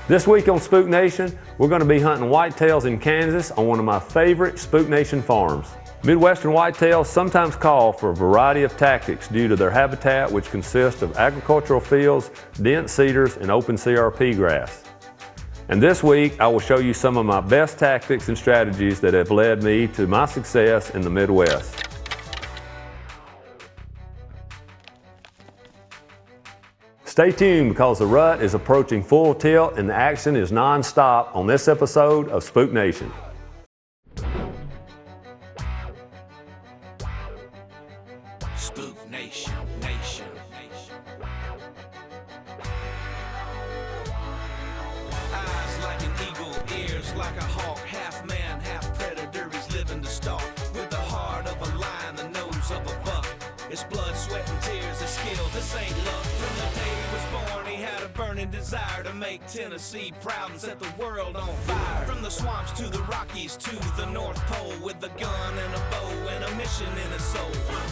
This week on Spook Nation, we're going to be hunting whitetails in Kansas on one of my favorite Spook Nation farms. Midwestern whitetails sometimes call for a variety of tactics due to their habitat, which consists of agricultural fields, dense cedars, and open CRP grass. And this week, I will show you some of my best tactics and strategies that have led me to my success in the Midwest. Stay tuned because the rut is approaching full tilt and the action is non-stop on this episode of Spook Nation. Spook Nation, Nation. Eyes like an eagle, ears like a hawk, half man, half predator, he's living to stalk. With the heart of a lion, the nose of a buck. It's blood, sweat, and tears, it's skill, this ain't luck. From the day he was born, he had a burning desire to make Tennessee proud and set the world on fire. From the swamps to the Rockies to the North Pole, with a gun and a bow and a mission in his soul.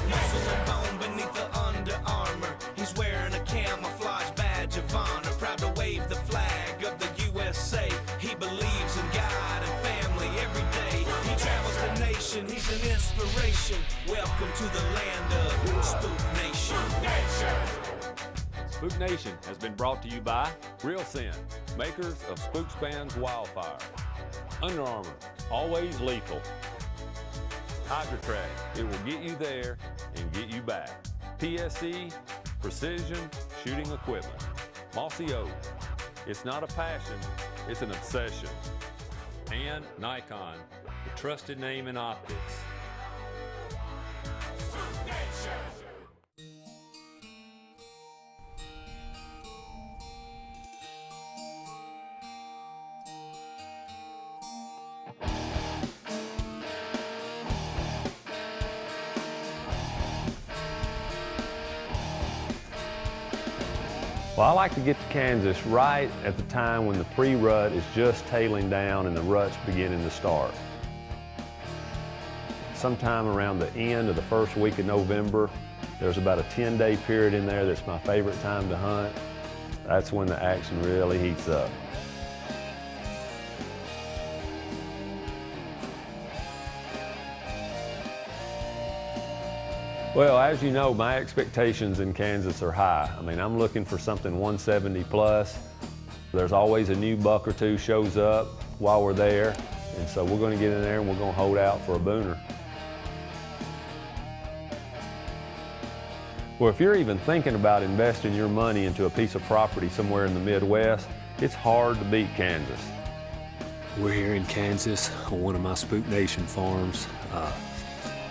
Muscle and bone beneath the Under Armour, he's wearing a camouflage badge of honor, proud to wave the flag of the USA. He believes in God and family every day. He travels the nation, he's an inspiration. Welcome to the land of Spook Nation. Spook Nation has been brought to you by Real Scent, makers of Spook Spann's Wildfire. Under Armour, always lethal. Hydra Track, it will get you there and get you back. PSE, precision shooting equipment. Mossy Oak, it's not a passion, it's an obsession. And Nikon, the trusted name in optics. Well, I like to get to Kansas right at the time when the pre-rut is just tailing down and the rut's beginning to start. Sometime around the end of the first week of November, there's about a 10-day period in there that's my favorite time to hunt. That's when the action really heats up. Well, as you know, my expectations in Kansas are high. I mean, I'm looking for something 170 plus. There's always a new buck or two shows up while we're there. And so we're gonna get in there and we're gonna hold out for a booner. Well, if you're even thinking about investing your money into a piece of property somewhere in the Midwest, it's hard to beat Kansas. We're here in Kansas on one of my Spook Nation farms.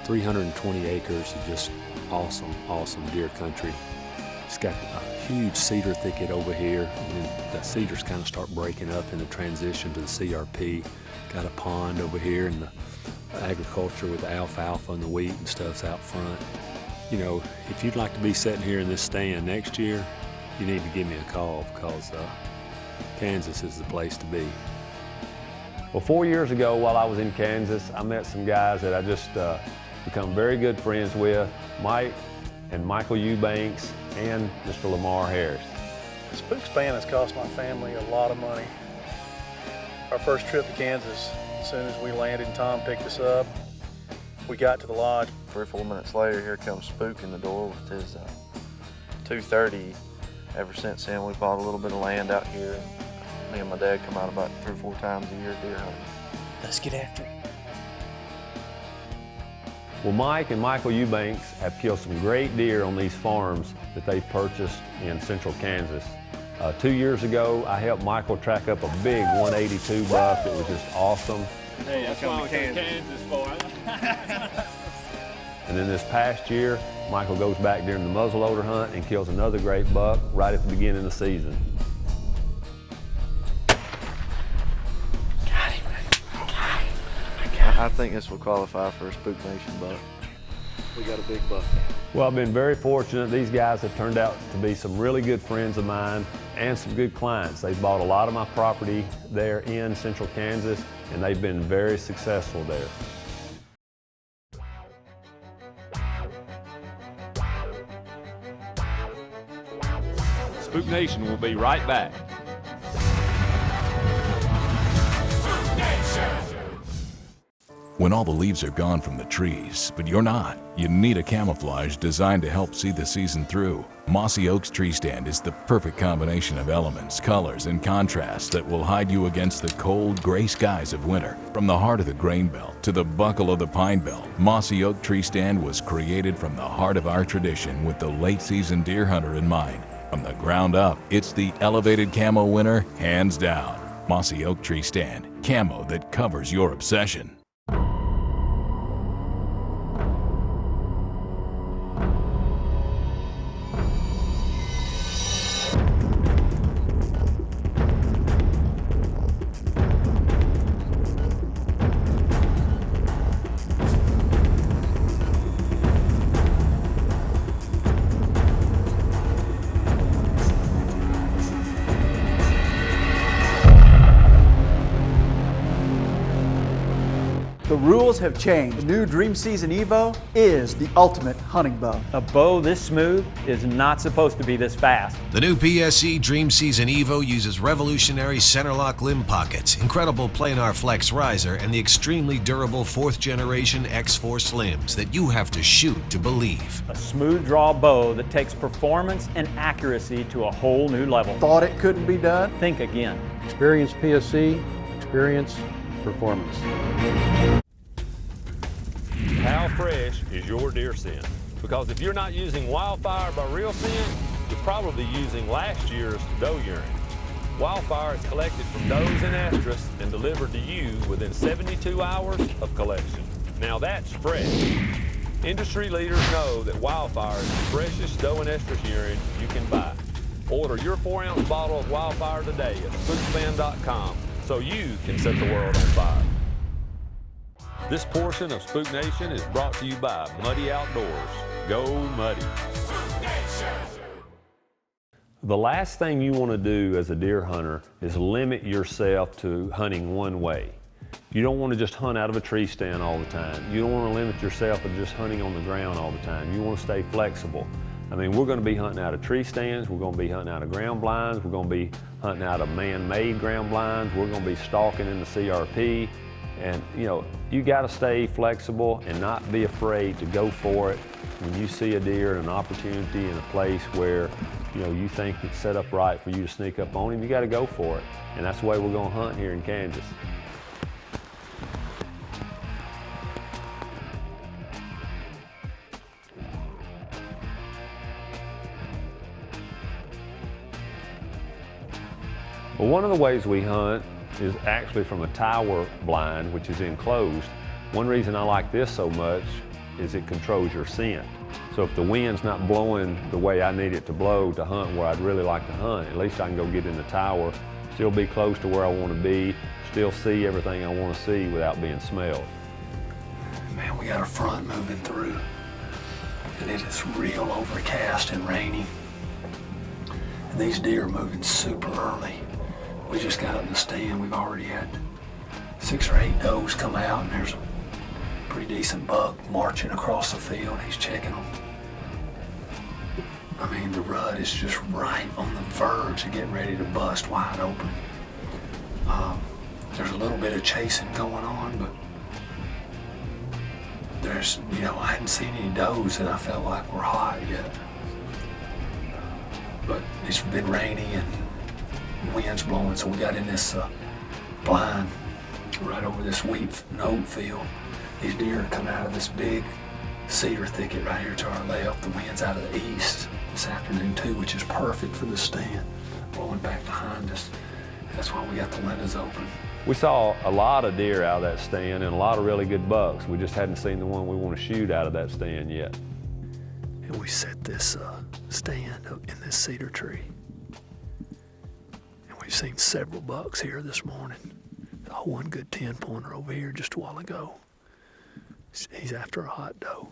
320 acres of just awesome deer country. It's got a huge cedar thicket over here, and the cedars kind of start breaking up in the transition to the CRP. Got a pond over here, and the agriculture with the alfalfa and the wheat and stuff's out front. You know, if you'd like to be sitting here in this stand next year, you need to give me a call because Kansas is the place to be. Well, 4 years ago while I was in Kansas, I met some guys that I just become very good friends with, Mike and Michael Eubanks and Mr. Lamar Harris. Spook Spann has cost my family a lot of money. Our first trip to Kansas, as soon as we landed and Tom picked us up, we got to the lodge. 3 or 4 minutes later, here comes Spook in the door with his 230. Ever since then, we bought a little bit of land out here. Me and my dad come out about 3 or 4 times a year deer hunting. Let's get after it. Well, Mike and Michael Eubanks have killed some great deer on these farms that they've purchased in central Kansas. 2 years ago, I helped Michael track up a big 182 buck that was just awesome. Hey, that's why I came to Kansas for. And then this past year, Michael goes back during the muzzleloader hunt and kills another great buck right at the beginning of the season. I think this will qualify for a Spook Nation buck. We got a big buck. Well, I've been very fortunate. These guys have turned out to be some really good friends of mine and some good clients. They've bought a lot of my property there in central Kansas, and they've been very successful there. Spook Nation will be right back. when all the leaves are gone from the trees, but you're not. You need a camouflage designed to help see the season through. Mossy Oak's tree stand is the perfect combination of elements, colors, and contrasts that will hide you against the cold, gray skies of winter. From the heart of the grain belt to the buckle of the pine belt, Mossy Oak tree stand was created from the heart of our tradition with the late season deer hunter in mind. From the ground up, it's the elevated camo winner, hands down. Mossy Oak tree stand, camo that covers your obsession. The rules have changed. The new Dream Season Evo is the ultimate hunting bow. A bow this smooth is not supposed to be this fast. The new PSE Dream Season Evo uses revolutionary center lock limb pockets, incredible planar flex riser, and the extremely durable 4th generation X-Force limbs that you have to shoot to believe. A smooth draw bow that takes performance and accuracy to a whole new level. Thought it couldn't be done? Think again. Experience PSE, experience performance. How fresh is your deer scent? Because if you're not using Wildfire by Real Scent, you're probably using last year's doe urine. Wildfire is collected from does and estrus and delivered to you within 72 hours of collection. Now that's fresh. Industry leaders know that Wildfire is the freshest doe and estrus urine you can buy. Order your 4-ounce bottle of Wildfire today at spookspann.com so you can set the world on fire. This portion of Spook Nation is brought to you by Muddy Outdoors. Go Muddy. The last thing you want to do as a deer hunter is limit yourself to hunting one way. You don't want to just hunt out of a tree stand all the time. You don't want to limit yourself to just hunting on the ground all the time. You want to stay flexible. I mean, we're going to be hunting out of tree stands. We're going to be hunting out of ground blinds. We're going to be hunting out of man-made ground blinds. We're going to be stalking in the CRP. And you know, you got to stay flexible and not be afraid to go for it. When you see a deer and an opportunity in a place where you think it's set up right for you to sneak up on him, you got to go for it. And that's the way we're going to hunt here in Kansas. Well, one of the ways we hunt is actually from a tower blind, which is enclosed. One reason I like this so much is it controls your scent. So if the wind's not blowing the way I need it to blow to hunt where I'd really like to hunt, at least I can go get in the tower, still be close to where I want to be, still see everything I want to see without being smelled. Man, we got a front moving through, and it is real overcast and rainy. And these deer are moving super early. We just got up in the stand. We've already had 6 or 8 does come out, and there's a pretty decent buck marching across the field. He's checking them. I mean, the rut is just right on the verge of getting ready to bust wide open. There's a little bit of chasing going on, but there's, I hadn't seen any does that I felt like were hot yet. But it's been rainy and wind's blowing, so we got in this blind right over this wheat and oat field. These deer come out of this big cedar thicket right here to our left. The wind's out of the east this afternoon too, which is perfect for the stand. Blowing back behind us. That's why we got the windows open. We saw a lot of deer out of that stand and a lot of really good bucks. We just hadn't seen the one we want to shoot out of that stand yet. And we set this stand up in this cedar tree. We've seen several bucks here this morning. One good 10-pointer over here just a while ago. He's after a hot doe.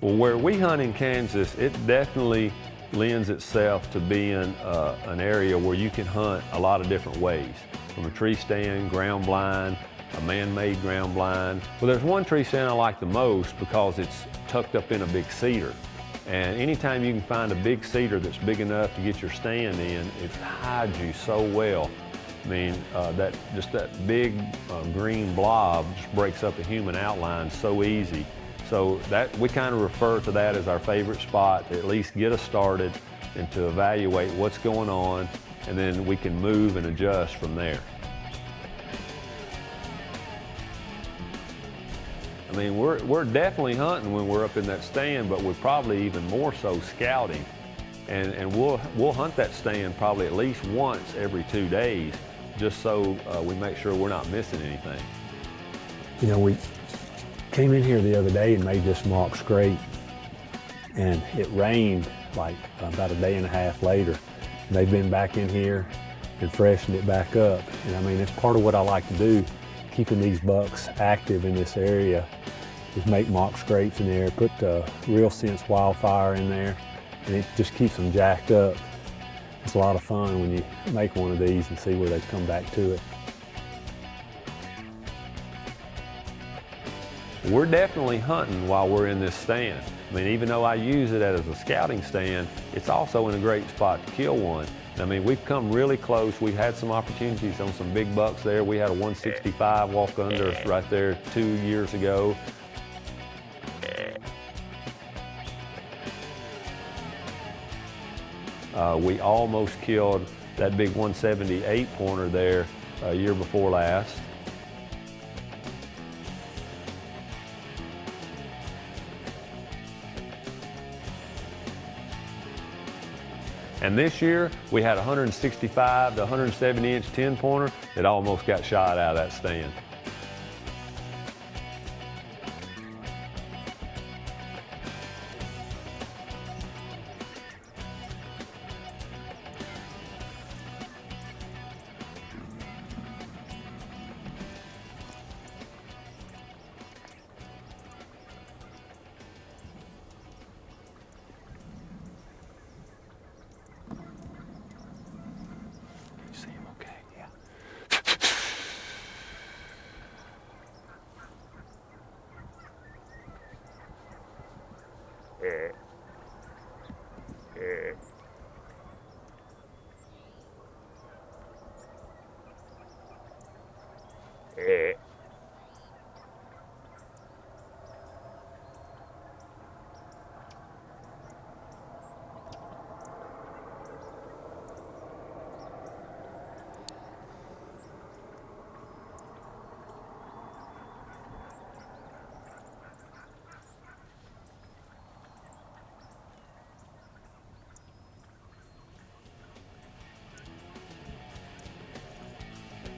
Well, where we hunt in Kansas, it definitely lends itself to being an area where you can hunt a lot of different ways. From a tree stand, ground blind, a man-made ground blind. Well, there's one tree stand I like the most because it's tucked up in a big cedar. And anytime you can find a big cedar that's big enough to get your stand in, it hides you so well. I mean, that big green blob just breaks up a human outline so easy. So that we kind of refer to that as our favorite spot to at least get us started and to evaluate what's going on, and then we can move and adjust from there. I mean, we're definitely hunting when we're up in that stand, but we're probably even more so scouting. And we'll hunt that stand probably at least once every 2 days, just so we make sure we're not missing anything. You know, we came in here the other day and made this mock scrape, and it rained like about a day and a half later. And they've been back in here and freshened it back up. And I mean, it's part of what I like to do, keeping these bucks active in this area, is make mock scrapes in there, put the Real Scents Wildfire in there, and it just keeps them jacked up. It's a lot of fun when you make one of these and see where they come back to it. We're definitely hunting while we're in this stand. I mean, even though I use it as a scouting stand, it's also in a great spot to kill one. I mean, we've come really close. We've had some opportunities on some big bucks there. We had a 165 walk under us right there 2 years ago. We almost killed that big 178 pointer there a year before last. And this year, we had a 165 to 170 inch 10 pointer that almost got shot out of that stand.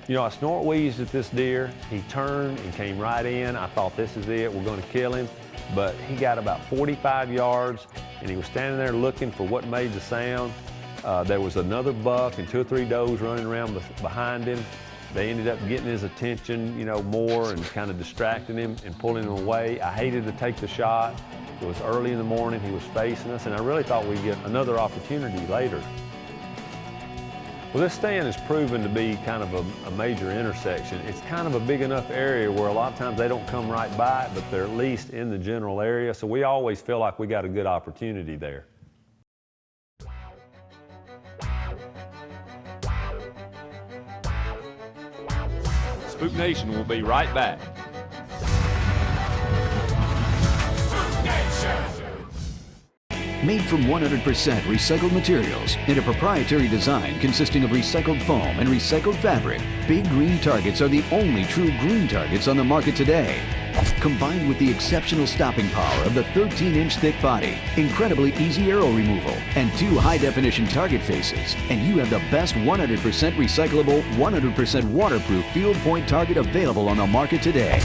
You know, I snort wheezed at this deer. He turned and came right in. I thought, this is it, we're gonna kill him. But he got about 45 yards and he was standing there looking for what made the sound. There was another buck and 2 or 3 does running around behind him. They ended up getting his attention, you know, more and kind of distracting him and pulling him away. I hated to take the shot. It was early in the morning, he was facing us, and I really thought we'd get another opportunity later. Well, this stand has proven to be kind of a major intersection. It's kind of a big enough area where a lot of times they don't come right by it, but they're at least in the general area, so we always feel like we got a good opportunity there. Spook Nation will be right back. Made from 100% recycled materials in a proprietary design consisting of recycled foam and recycled fabric, Big Green Targets are the only true green targets on the market today. Combined with the exceptional stopping power of the 13-inch thick body, incredibly easy arrow removal, and 2 high-definition target faces, and you have the best 100% recyclable, 100% waterproof field point target available on the market today.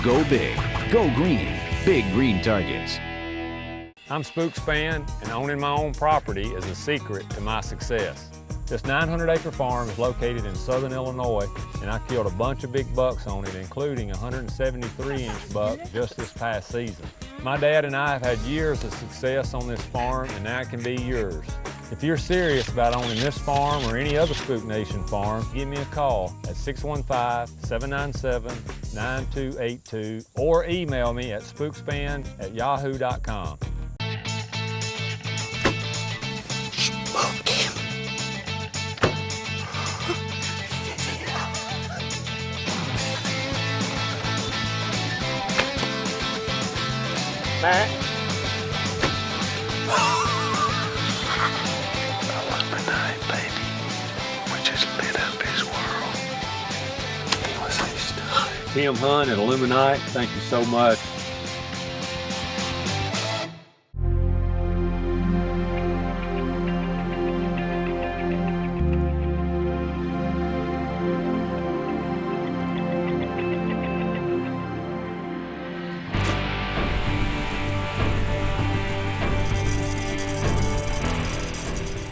Go big, go green, Big Green Targets. I'm Spook Spann, and owning my own property is a secret to my success. This 900-acre farm is located in southern Illinois, and I killed a bunch of big bucks on it, including a 173-inch buck just this past season. My dad and I have had years of success on this farm, and now it can be yours. If you're serious about owning this farm or any other Spook Nation farm, give me a call at 615-797-9282 or email me at spookspann@yahoo.com. Matt. Illuminate, baby. We just lit up his world. He was a stud. Tim Hunt at Illuminate, thank you so much.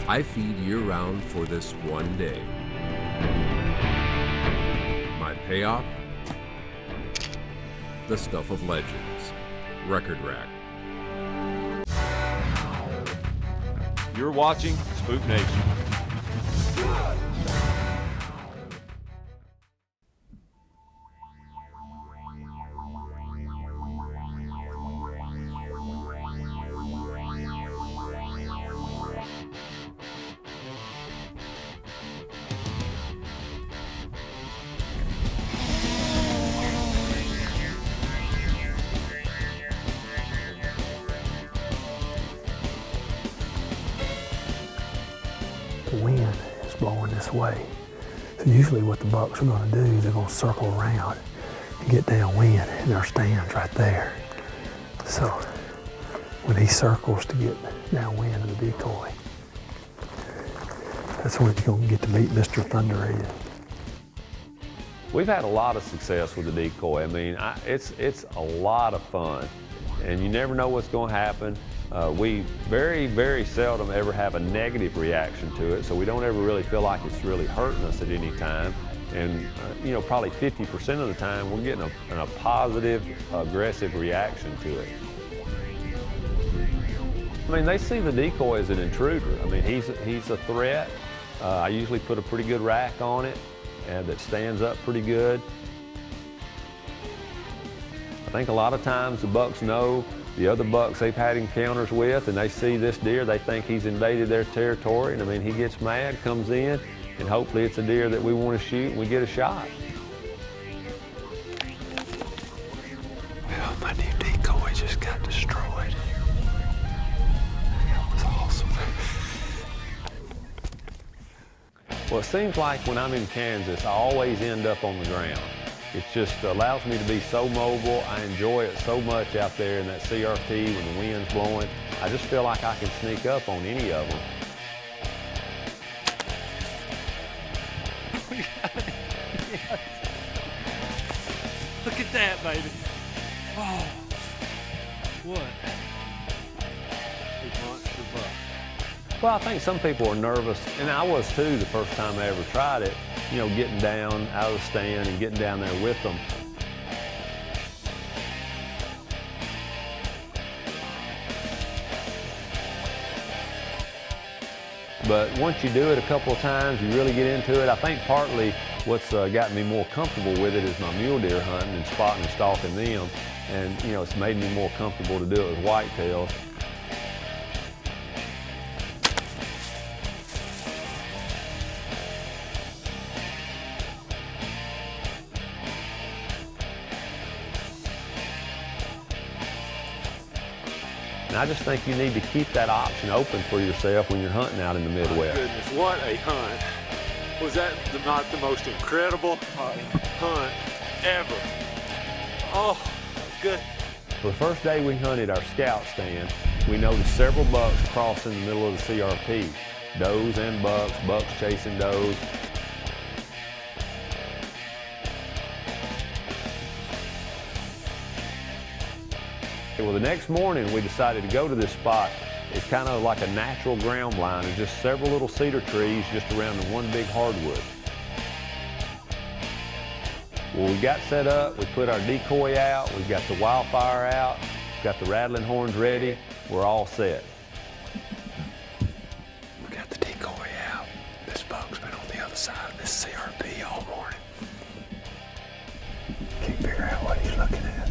I feed year-round for this one day. My payoff? The stuff of legends. Record Rack. You're watching Spook Nation. The wind is blowing this way. So usually what the bucks are going to do, they're going to circle around and get downwind, and our stand's right there. So when he circles to get downwind of the decoy, that's when you're going to get to meet Mr. Thunderhead. We've had a lot of success with the decoy. I mean, it's a lot of fun, and you never know what's going to happen. We very, very seldom ever have a negative reaction to it, so we don't ever really feel like it's really hurting us at any time. And you know, probably 50% of the time, we're getting a positive, aggressive reaction to it. I mean, they see the decoy as an intruder. I mean, he's a threat. I usually put a pretty good rack on it and that stands up pretty good. I think a lot of times the bucks know the other bucks they've had encounters with, and they see this deer, they think he's invaded their territory, and I mean, he gets mad, comes in, and hopefully it's a deer that we want to shoot and we get a shot. Well, my new decoy just got destroyed. That was awesome. Well, it seems like when I'm in Kansas, I always end up on the ground. It just allows me to be so mobile. I enjoy it so much out there in that CRP when the wind's blowing. I just feel like I can sneak up on any of them. Look at that, baby. Oh, what? He wants the buck. Well, I think some people are nervous, and I was too the first time I ever tried it, you know, getting down out of the stand and getting down there with them. But once you do it a couple of times, you really get into it. I think partly what's gotten me more comfortable with it is my mule deer hunting and spotting and stalking them. And, you know, it's made me more comfortable to do it with whitetails. And I just think you need to keep that option open for yourself when you're hunting out in the Midwest. My goodness, what a hunt. Was that not the most incredible hunt ever? Oh, good. Well, the first day we hunted our scout stand, we noticed several bucks crossing the middle of the CRP. Does and bucks chasing does. Well, the next morning we decided to go to this spot. It's kind of like a natural ground blind. There's just several little cedar trees just around the one big hardwood. Well, we got set up, we put our decoy out, we've got the wildfire out, we've got the rattling horns ready, we're all set. We got the decoy out. This buck's been on the other side of this CRP all morning. Can't figure out what he's looking at.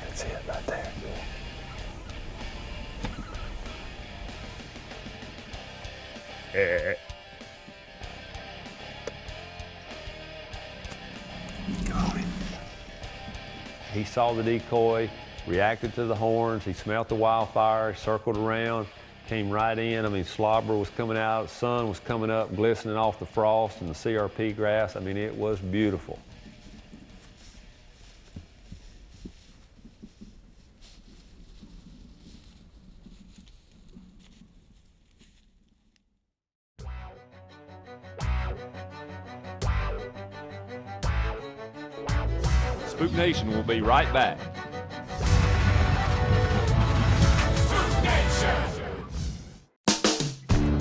That's it right there. He saw the decoy, reacted to the horns, he smelt the wildfire, circled around, came right in. I mean, slobber was coming out, sun was coming up, glistening off the frost and the CRP grass. I mean, it was beautiful. Spook Nation will be right back.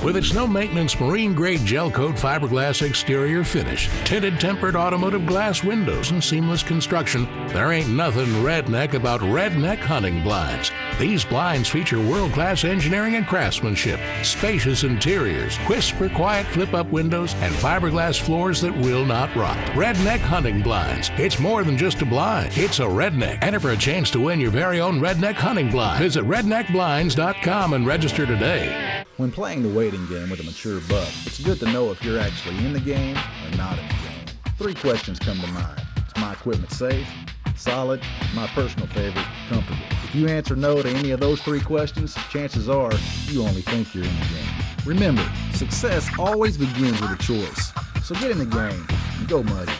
With its no-maintenance marine-grade gel-coat fiberglass exterior finish, tinted tempered automotive glass windows, and seamless construction, there ain't nothing redneck about Redneck Hunting Blinds. These blinds feature world-class engineering and craftsmanship, spacious interiors, whisper-quiet flip-up windows, and fiberglass floors that will not rot. Redneck Hunting Blinds. It's more than just a blind. It's a redneck. Enter for a chance to win your very own Redneck Hunting Blind. Visit redneckblinds.com and register today. When playing the waiting game with a mature buck, it's good to know if you're actually in the game or not in the game. 3 questions come to mind. Is my equipment safe? Solid? My personal favorite, comfortable? If you answer no to any of those 3 questions, chances are you only think you're in the game. Remember, success always begins with a choice. So get in the game and go muddy.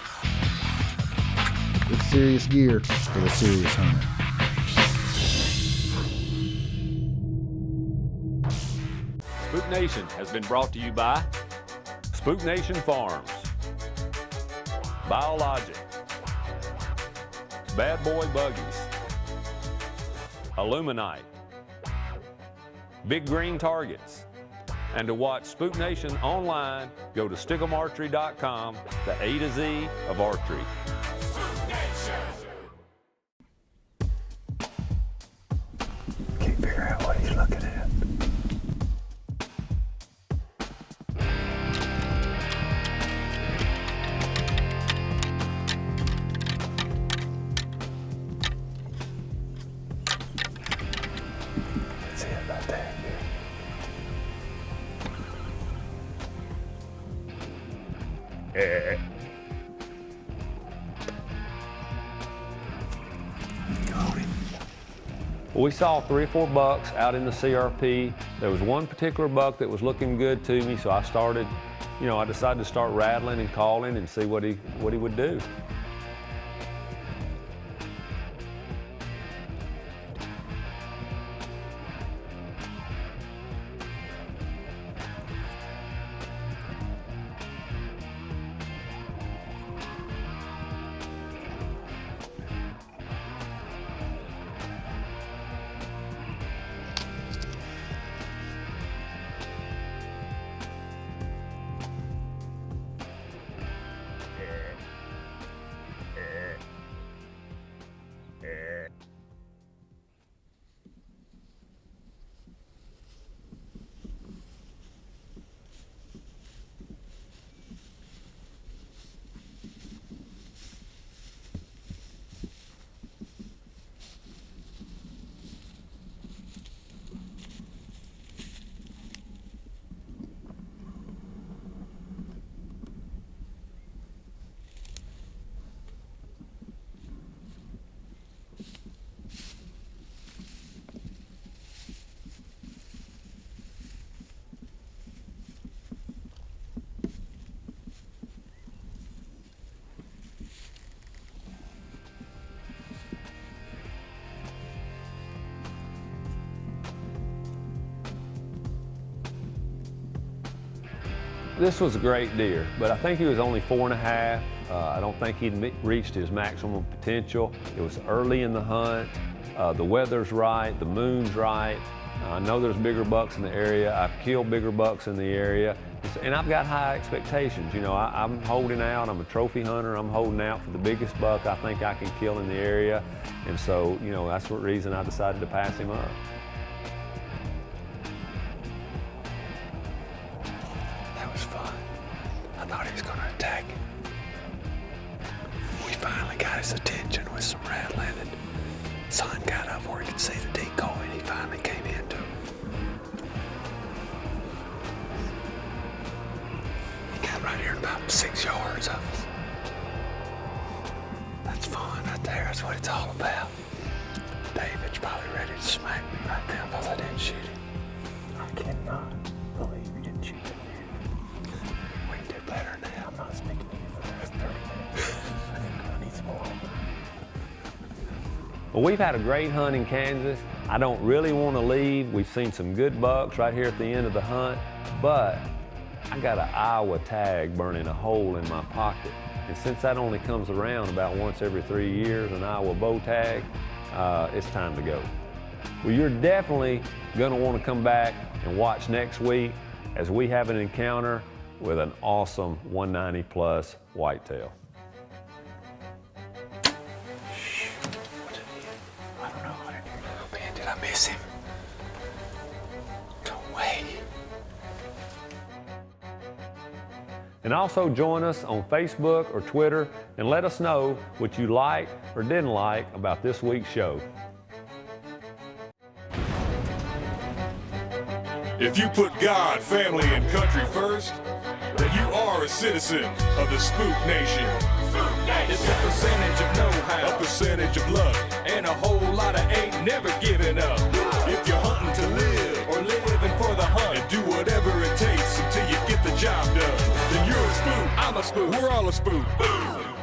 It's serious gear for the serious hunter. Spook Nation has been brought to you by Spook Nation Farms, Biologic, Bad Boy Buggies, Illuminite, Big Green Targets. And to watch Spook Nation online, go to stickemarchery.com, the A to Z of archery. Can't figure out what he's looking at. Well, we saw 3 or 4 bucks out in the CRP. There was one particular buck that was looking good to me, so I started, I decided to start rattling and calling and see what he would do. This was a great deer, but I think he was only 4.5. I don't think he'd reached his maximum potential. It was early in the hunt. The weather's right, the moon's right. I know there's bigger bucks in the area. I've killed bigger bucks in the area. And I've got high expectations. I'm holding out. I'm a trophy hunter. I'm holding out for the biggest buck I think I can kill in the area. And so, that's the reason I decided to pass him up. That was fun. I thought he was going to attack. We finally got his attention with some rattling, and sun got up where he could see the decoy, and he finally came into it. 6 yards of us. That's fun right there. That's what it's all about. David's probably ready to smack me right now because I didn't shoot him. I cannot believe you didn't shoot him. We can do better now. I'm not speaking to you for the next 30 minutes. I need some more. Well, we've had a great hunt in Kansas. I don't really want to leave. We've seen some good bucks right here at the end of the hunt, but I got an Iowa tag burning a hole in my pocket. And since that only comes around about once every 3 years, an Iowa bow tag, it's time to go. Well, you're definitely going to want to come back and watch next week as we have an encounter with an awesome 190 plus whitetail. I don't know. Oh man, did I miss him? No way. And also join us on Facebook or Twitter and let us know what you liked or didn't like about this week's show. If you put God, family, and country first, then you are a citizen of the Spook Nation. It's a percentage of know-how, A percentage of luck, and a whole lot of ain't never giving up. if you're hunting to live, Or living for the hunt, and do whatever it takes until you get the job done, then you're a spook. I'm a spook. We're all a spook.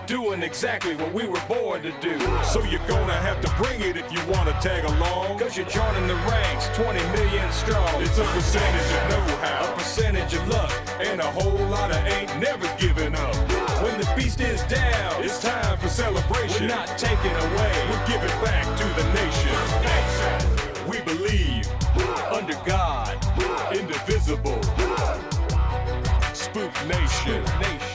Doing exactly what we were born to do. So you're gonna have to bring it if you wanna tag along. Cause you're joining the ranks, 20 million strong. It's a percentage of know-how, A percentage of luck, and a whole lot of ain't never giving up. when the beast is down, It's time for celebration. we're not taking away. We'll give it back to the nation. We believe, Under God, indivisible. Spook Nation. Spook Nation.